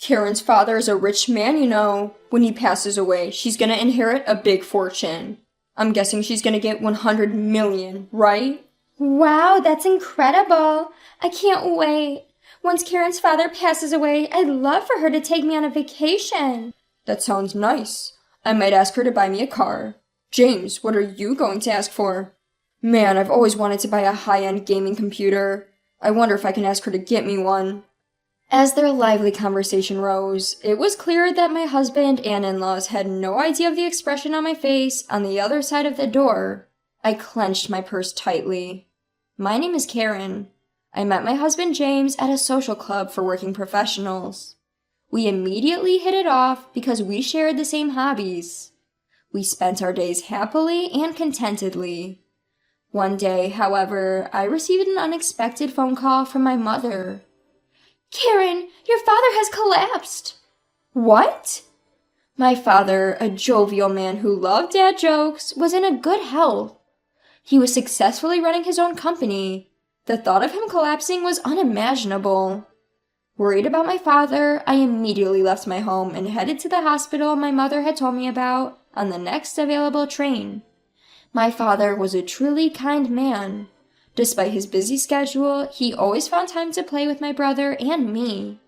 Karen's father is a rich man, you know. When he passes away, she's gonna inherit a big fortune. I'm guessing she's gonna get 100 million, right? Wow, that's incredible. I can't wait. Once Karen's father passes away, I'd love for her to take me on a vacation. That sounds nice. I might ask her to buy me a car. James, what are you going to ask for? Man, I've always wanted to buy a high-end gaming computer. I wonder if I can ask her to get me one. As their lively conversation rose, it was clear that my husband and in-laws had no idea of the expression on my face on the other side of the door. I clenched my purse tightly. My name is Karen. I met my husband James at a social club for working professionals. We immediately hit it off because we shared the same hobbies. We spent our days happily and contentedly. One day, however, I received an unexpected phone call from my mother. Karen, your father has collapsed. What? My father, a jovial man who loved dad jokes, was in a good health. He was successfully running his own company. The thought of him collapsing was unimaginable. Worried about my father, I immediately left my home and headed to the hospital my mother had told me about on the next available train. My father was a truly kind man. Despite his busy schedule, he always found time to play with my brother and me.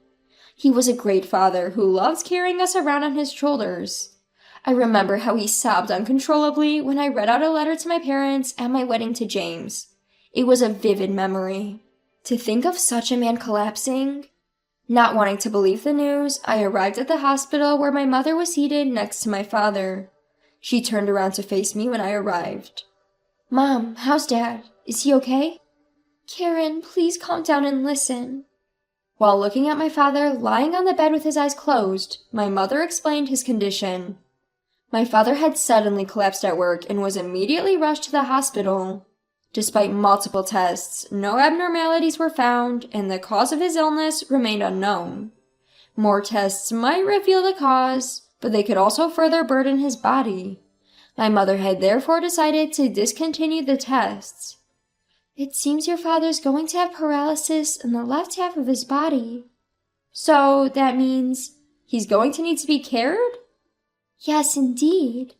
He was a great father who loved carrying us around on his shoulders. I remember how he sobbed uncontrollably when I read out a letter to my parents at my wedding to James. It was a vivid memory. To think of such a man collapsing. Not wanting to believe the news, I arrived at the hospital where my mother was seated next to my father. She turned around to face me when I arrived. Mom, how's Dad? Is he okay? Karen, please calm down and listen. While looking at my father lying on the bed with his eyes closed, my mother explained his condition. My father had suddenly collapsed at work and was immediately rushed to the hospital. Despite multiple tests, no abnormalities were found, and the cause of his illness remained unknown. More tests might reveal the cause, but they could also further burden his body. My mother had therefore decided to discontinue the tests. It seems your father's going to have paralysis in the left half of his body. So that means he's going to need to be cared? Yes, indeed.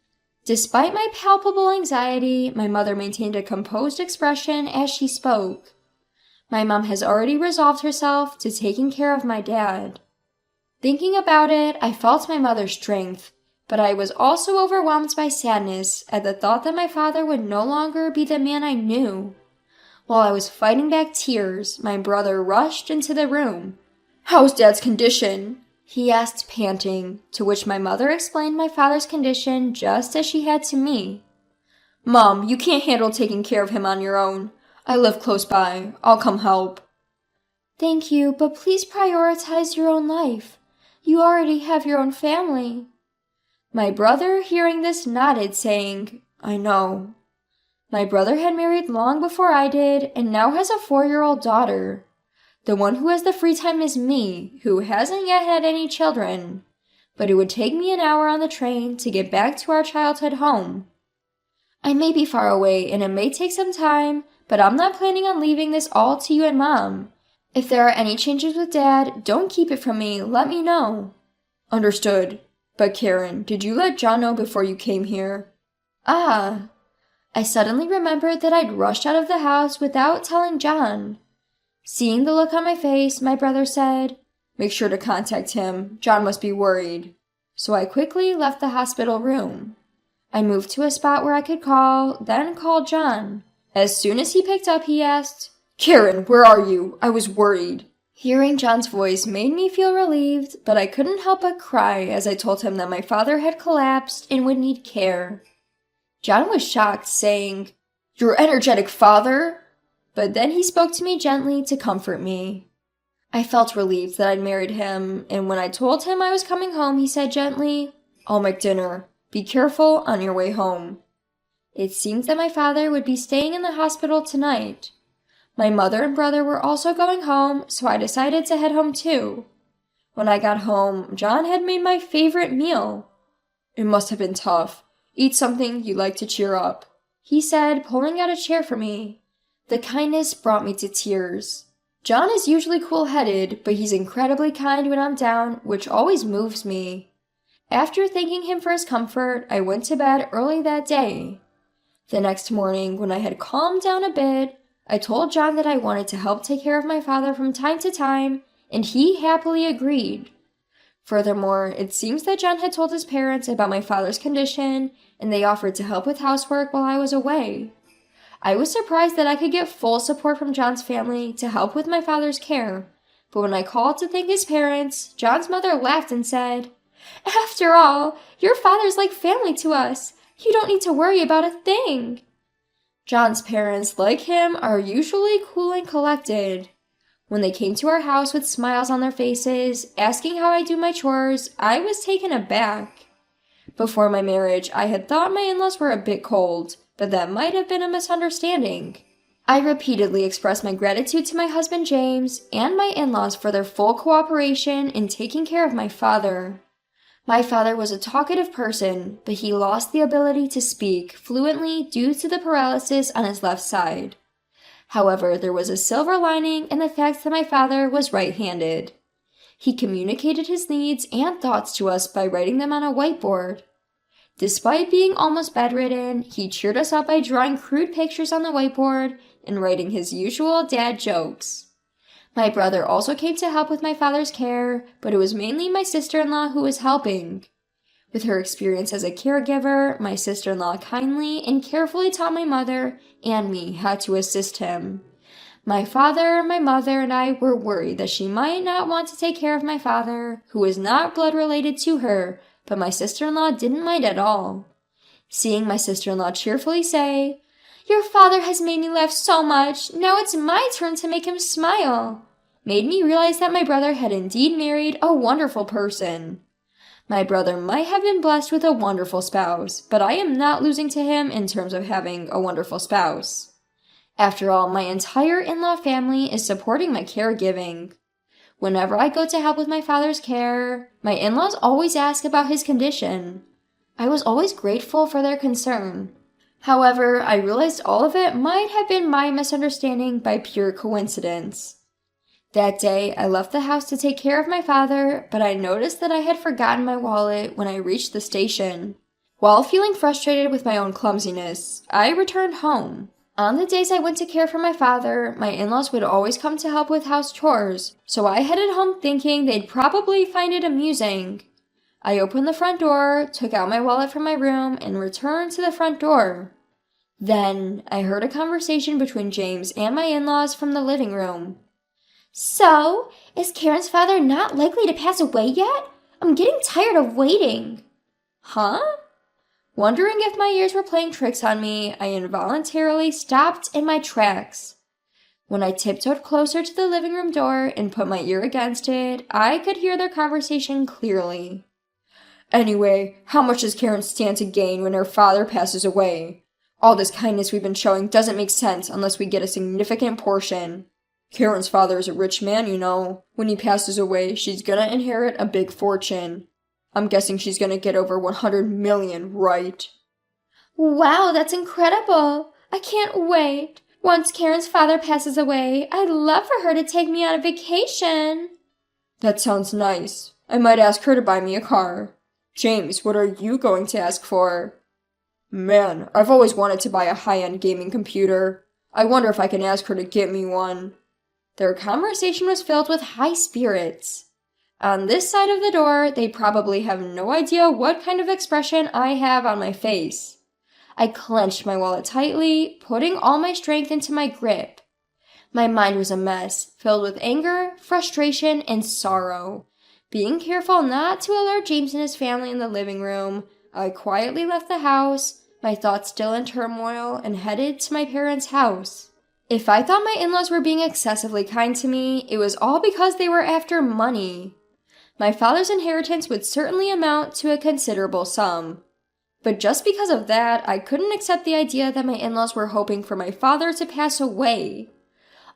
Despite my palpable anxiety, my mother maintained a composed expression as she spoke. My mom has already resolved herself to taking care of my dad. Thinking about it, I felt my mother's strength, but I was also overwhelmed by sadness at the thought that my father would no longer be the man I knew. While I was fighting back tears, my brother rushed into the room. "How's Dad's condition?" he asked, panting, to which my mother explained my father's condition just as she had to me. "Mom, you can't handle taking care of him on your own. I live close by. I'll come help." Thank you, but please prioritize your own life. You already have your own family. My brother, hearing this, nodded, saying, "I know." My brother had married long before I did, and now has a 4-year-old daughter. The one who has the free time is me, who hasn't yet had any children. But it would take me an hour on the train to get back to our childhood home. I may be far away, and it may take some time, but I'm not planning on leaving this all to you and Mom. If there are any changes with Dad, don't keep it from me, let me know. Understood. But Karen, did you let John know before you came here? Ah. I suddenly remembered that I'd rushed out of the house without telling John. Seeing the look on my face, my brother said, "Make sure to contact him. John must be worried." So I quickly left the hospital room. I moved to a spot where I could call, then called John. As soon as he picked up, he asked, "Karen, where are you? I was worried." Hearing John's voice made me feel relieved, but I couldn't help but cry as I told him that my father had collapsed and would need care. John was shocked, saying, "Your energetic father?" But then he spoke to me gently to comfort me. I felt relieved that I'd married him, and when I told him I was coming home, he said gently, "I'll make dinner. Be careful on your way home." It seemed that my father would be staying in the hospital tonight. My mother and brother were also going home, so I decided to head home too. When I got home, John had made my favorite meal. "It must have been tough. Eat something you like to cheer up," he said, pulling out a chair for me. The kindness brought me to tears. John is usually cool-headed, but he's incredibly kind when I'm down, which always moves me. After thanking him for his comfort, I went to bed early that day. The next morning, when I had calmed down a bit, I told John that I wanted to help take care of my father from time to time, and he happily agreed. Furthermore, it seems that John had told his parents about my father's condition, and they offered to help with housework while I was away. I was surprised that I could get full support from John's family to help with my father's care, but when I called to thank his parents, John's mother laughed and said, "After all, your father's like family to us. You don't need to worry about a thing." John's parents, like him, are usually cool and collected. When they came to our house with smiles on their faces, asking how I do my chores, I was taken aback. Before my marriage, I had thought my in-laws were a bit cold, but that might have been a misunderstanding. I repeatedly expressed my gratitude to my husband James and my in-laws for their full cooperation in taking care of my father. My father was a talkative person, but he lost the ability to speak fluently due to the paralysis on his left side. However, there was a silver lining in the fact that my father was right-handed. He communicated his needs and thoughts to us by writing them on a whiteboard. Despite being almost bedridden, he cheered us up by drawing crude pictures on the whiteboard and writing his usual dad jokes. My brother also came to help with my father's care, but it was mainly my sister-in-law who was helping. With her experience as a caregiver, my sister-in-law kindly and carefully taught my mother and me how to assist him. My father, my mother, and I were worried that she might not want to take care of my father, who was not blood-related to her, but my sister-in-law didn't mind at all. Seeing my sister-in-law cheerfully say, "Your father has made me laugh so much, now it's my turn to make him smile," made me realize that my brother had indeed married a wonderful person. My brother might have been blessed with a wonderful spouse, but I am not losing to him in terms of having a wonderful spouse. After all, my entire in-law family is supporting my caregiving. Whenever I go to help with my father's care, my in-laws always ask about his condition. I was always grateful for their concern. However, I realized all of it might have been my misunderstanding by pure coincidence. That day, I left the house to take care of my father, but I noticed that I had forgotten my wallet when I reached the station. While feeling frustrated with my own clumsiness, I returned home. On the days I went to care for my father, my in-laws would always come to help with house chores, so I headed home thinking they'd probably find it amusing. I opened the front door, took out my wallet from my room, and returned to the front door. Then, I heard a conversation between James and my in-laws from the living room. "So, is Karen's father not likely to pass away yet? I'm getting tired of waiting." Huh? Wondering if my ears were playing tricks on me, I involuntarily stopped in my tracks. When I tiptoed closer to the living room door and put my ear against it, I could hear their conversation clearly. "Anyway, how much does Karen stand to gain when her father passes away? All this kindness we've been showing doesn't make sense unless we get a significant portion. Karen's father is a rich man, you know. When he passes away, she's gonna inherit a big fortune. I'm guessing she's gonna get over 100 million, right?" Wow, that's incredible. I can't wait. Once Karen's father passes away, I'd love for her to take me on a vacation. That sounds nice. I might ask her to buy me a car. James, what are you going to ask for? Man, I've always wanted to buy a high-end gaming computer. I wonder if I can ask her to get me one. Their conversation was filled with high spirits. On this side of the door, they probably have no idea what kind of expression I have on my face. I clenched my wallet tightly, putting all my strength into my grip. My mind was a mess, filled with anger, frustration, and sorrow. Being careful not to alert James and his family in the living room, I quietly left the house, my thoughts still in turmoil, and headed to my parents' house. If I thought my in-laws were being excessively kind to me, it was all because they were after money. My father's inheritance would certainly amount to a considerable sum. But just because of that, I couldn't accept the idea that my in-laws were hoping for my father to pass away.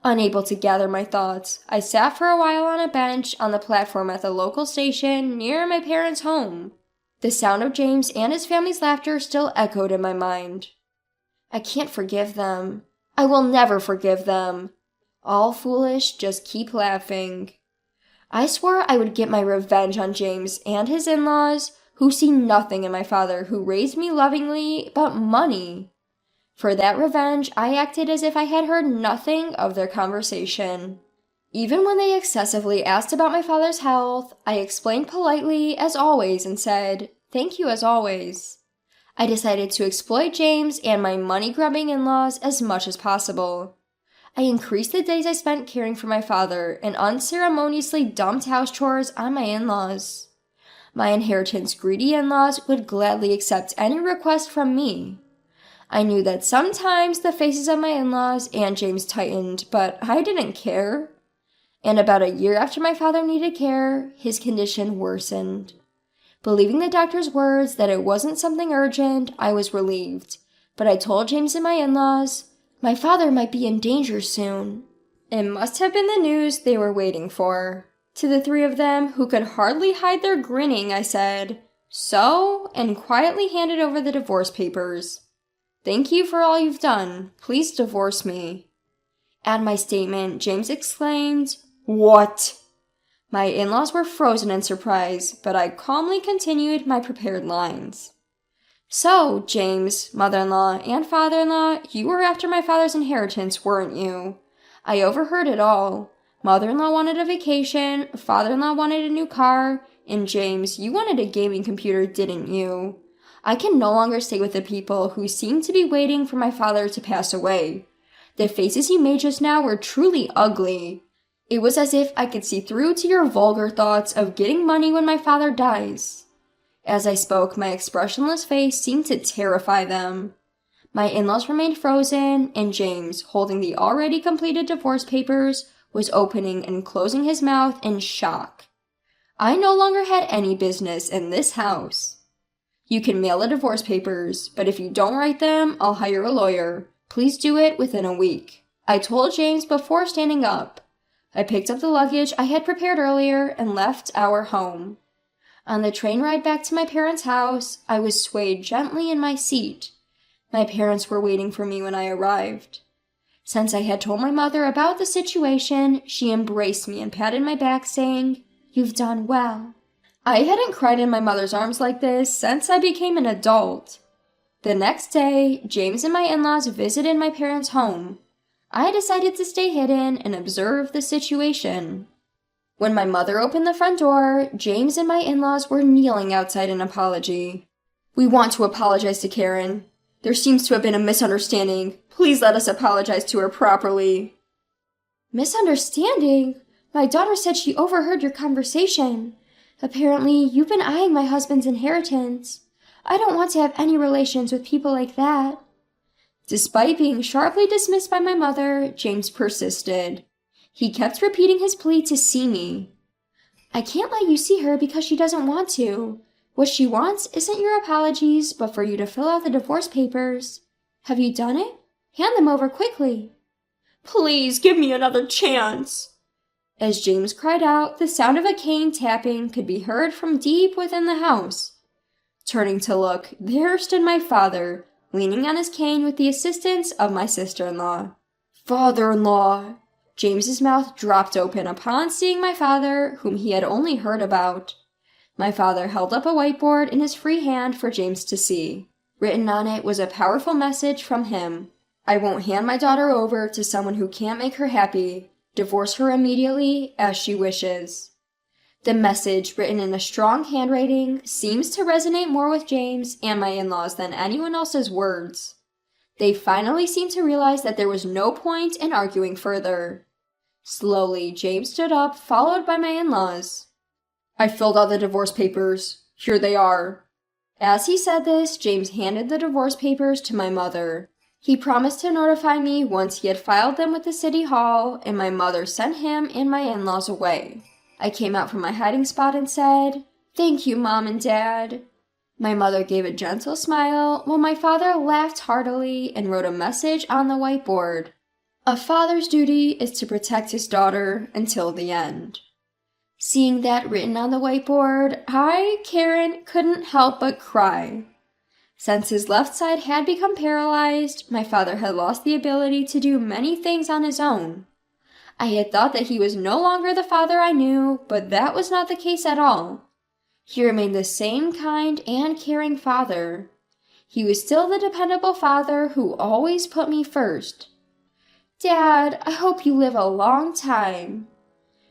Unable to gather my thoughts, I sat for a while on a bench on the platform at the local station near my parents' home. The sound of James and his family's laughter still echoed in my mind. I can't forgive them. I will never forgive them. All foolish, just keep laughing. I swore I would get my revenge on James and his in-laws, who see nothing in my father who raised me lovingly but money. For that revenge, I acted as if I had heard nothing of their conversation. Even when they excessively asked about my father's health, I explained politely as always and said, "Thank you as always." I decided to exploit James and my money-grubbing in-laws as much as possible. I increased the days I spent caring for my father and unceremoniously dumped house chores on my in-laws. My inheritance-greedy in-laws would gladly accept any request from me. I knew that sometimes the faces of my in-laws and James tightened, but I didn't care. And about a year after my father needed care, his condition worsened. Believing the doctor's words that it wasn't something urgent, I was relieved. But I told James and my in-laws, "My father might be in danger soon." It must have been the news they were waiting for. To the three of them, who could hardly hide their grinning, I said, "So?" and quietly handed over the divorce papers. "Thank you for all you've done. Please divorce me." At my statement, James exclaimed, "What?" My in-laws were frozen in surprise, but I calmly continued my prepared lines. "So, James, mother-in-law, and father-in-law, you were after my father's inheritance, weren't you? I overheard it all. Mother-in-law wanted a vacation, father-in-law wanted a new car, and James, you wanted a gaming computer, didn't you? I can no longer stay with the people who seem to be waiting for my father to pass away. The faces you made just now were truly ugly. It was as if I could see through to your vulgar thoughts of getting money when my father dies." As I spoke, my expressionless face seemed to terrify them. My in-laws remained frozen, and James, holding the already completed divorce papers, was opening and closing his mouth in shock. I no longer had any business in this house. "You can mail the divorce papers, but if you don't write them, I'll hire a lawyer. Please do it within a week," I told James before standing up. I picked up the luggage I had prepared earlier and left our home. On the train ride back to my parents' house, I was swayed gently in my seat. My parents were waiting for me when I arrived. Since I had told my mother about the situation, she embraced me and patted my back, saying, "You've done well." I hadn't cried in my mother's arms like this since I became an adult. The next day, James and my in-laws visited my parents' home. I decided to stay hidden and observe the situation. When my mother opened the front door, James and my in-laws were kneeling outside an apology. "We want to apologize to Karen. There seems to have been a misunderstanding. Please let us apologize to her properly." "Misunderstanding? My daughter said she overheard your conversation. Apparently, you've been eyeing my husband's inheritance. I don't want to have any relations with people like that." Despite being sharply dismissed by my mother, James persisted. He kept repeating his plea to see me. "I can't let you see her because she doesn't want to. What she wants isn't your apologies, but for you to fill out the divorce papers. Have you done it? Hand them over quickly." "Please give me another chance." As James cried out, the sound of a cane tapping could be heard from deep within the house. Turning to look, there stood my father, leaning on his cane with the assistance of my sister-in-law. "Father-in-law!" James's mouth dropped open upon seeing my father, whom he had only heard about. My father held up a whiteboard in his free hand for James to see. Written on it was a powerful message from him. "I won't hand my daughter over to someone who can't make her happy. Divorce her immediately, as she wishes." The message, written in a strong handwriting, seems to resonate more with James and my in-laws than anyone else's words. They finally seemed to realize that there was no point in arguing further. Slowly, James stood up, followed by my in-laws. "I filled out the divorce papers. Here they are." As he said this, James handed the divorce papers to my mother. He promised to notify me once he had filed them with the city hall, and my mother sent him and my in-laws away. I came out from my hiding spot and said, "Thank you, Mom and Dad." My mother gave a gentle smile, while my father laughed heartily and wrote a message on the whiteboard. "A father's duty is to protect his daughter until the end." Seeing that written on the whiteboard, I, Karen, couldn't help but cry. Since his left side had become paralyzed, my father had lost the ability to do many things on his own. I had thought that he was no longer the father I knew, but that was not the case at all. He remained the same kind and caring father. He was still the dependable father who always put me first. Dad, I hope you live a long time.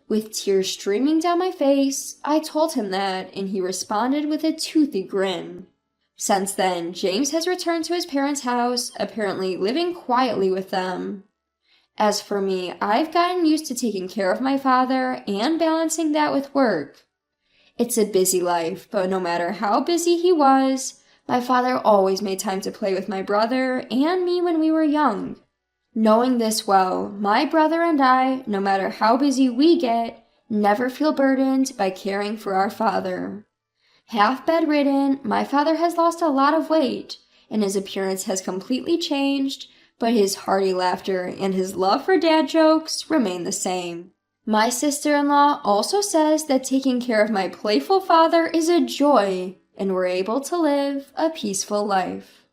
With tears streaming down my face, I told him that, and he responded with a toothy grin. Since then, James has returned to his parents' house, apparently living quietly with them. As for me, I've gotten used to taking care of my father and balancing that with work. It's a busy life, but no matter how busy he was, my father always made time to play with my brother and me when we were young. Knowing this well, my brother and I, no matter how busy we get, never feel burdened by caring for our father. Half bedridden, my father has lost a lot of weight, and his appearance has completely changed, but his hearty laughter and his love for dad jokes remain the same. My sister-in-law also says that taking care of my playful father is a joy, and we're able to live a peaceful life.